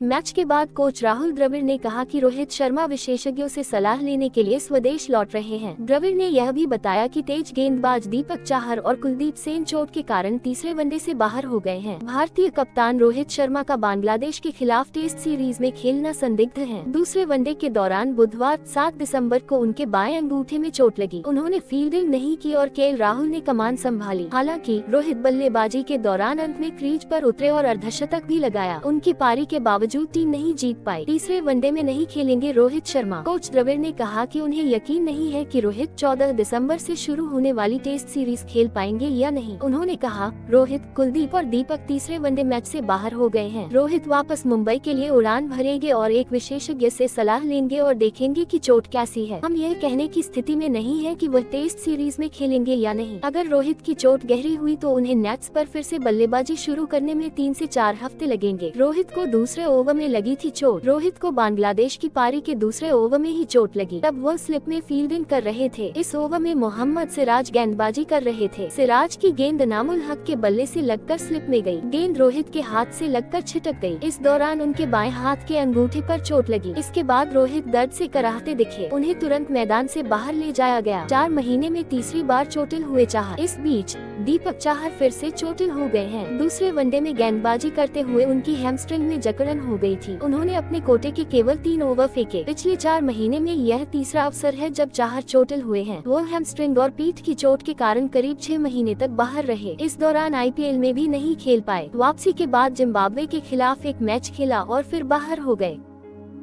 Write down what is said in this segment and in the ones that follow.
Match के बाद coach Rahul Dravid ने कहा कि रोहित शर्मा विशेषज्ञों से सलाह लेने के लिए स्वदेश लौट रहे हैं। द्रविड़ ने यह भी बताया कि तेज गेंदबाज दीपक चाहर और कुलदीप सेन चोट के कारण तीसरे वनडे से बाहर हो गए हैं। भारतीय कप्तान रोहित शर्मा का बांग्लादेश के खिलाफ टेस्ट सीरीज में खेलना संदिग्ध है। दूसरे वनडे के दौरान बुधवार 7 दिसंबर को उनके बाएं अंगूठे में चोट लगी। उन्होंने फील्डिंग नहीं की और केएल राहुल ने कमान संभाली। हालांकि रोहित बल्लेबाजी के दौरान अंत में क्रीज पर उतरे और अर्धशतक भी लगाया। उनकी पारी के बावजूद टीम नहीं जीत पाई। तीसरे वनडे में नहीं खेलेंगे रोहित शर्मा। कोच द्रविड़ ने कहा कि उन्हें यकीन नहीं है कि रोहित 14 दिसंबर से शुरू होने वाली टेस्ट सीरीज खेल पाएंगे या नहीं। उन्होंने कहा, रोहित, कुलदीप और दीपक तीसरे वनडे मैच से बाहर हो गए हैं। रोहित वापस मुंबई के लिए उड़ान भरेंगे और एक विशेषज्ञ से सलाह लेंगे और देखेंगे कि चोट कैसी है। हम यह कहने की स्थिति में नहीं है कि वह टेस्ट सीरीज में खेलेंगे या नहीं। अगर रोहित की चोट गहरी हुई तो उन्हें नेट्स पर फिर से बल्लेबाजी शुरू करने में 3 से 4 हफ्ते लगेंगे। रोहित को दूसरे ओवर में लगी थी चोट। रोहित को बांग्लादेश की पारी के दूसरे ओवर में ही चोट लगी। तब वो स्लिप में फील्डिंग कर रहे थे। इस ओवर में मोहम्मद सिराज गेंदबाजी कर रहे थे। सिराज की गेंद नामुल हक के बल्ले से लगकर स्लिप में गई। गेंद रोहित के हाथ से लगकर छिटक गई। इस दौरान उनके बाएं हाथ के अंगूठे पर चोट लगी। इसके बाद रोहित दर्द से कराहते दिखे। उन्हें तुरंत मैदान से बाहर ले जाया गया। 4 महीने में तीसरी बार चोटिल हुए चाहर। इस बीच दीपक चाहर फिर से चोटिल हो गए हैं। दूसरे वनडे में गेंदबाजी करते हुए उनकी हैमस्ट्रिंग में जकड़न हो गई थी। उन्होंने अपने कोटे के केवल 3 ओवर फेंके। पिछले 4 महीने में यह तीसरा अवसर है जब चाहर चोटिल हुए हैं। वो हैमस्ट्रिंग और पीठ की चोट के कारण करीब 6 महीने तक बाहर रहे। इस दौरान आईपीएल में भी नहीं खेल पाए। वापसी के बाद जिम्बाब्वे के खिलाफ एक मैच खेला और फिर बाहर हो गए।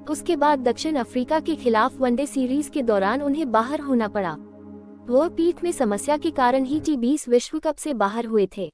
उसके बाद दक्षिण अफ्रीका के खिलाफ वनडे सीरीज के दौरान उन्हें बाहर होना पड़ा। वो पीठ में समस्या के कारण ही T20 विश्व कप से बाहर हुए थे।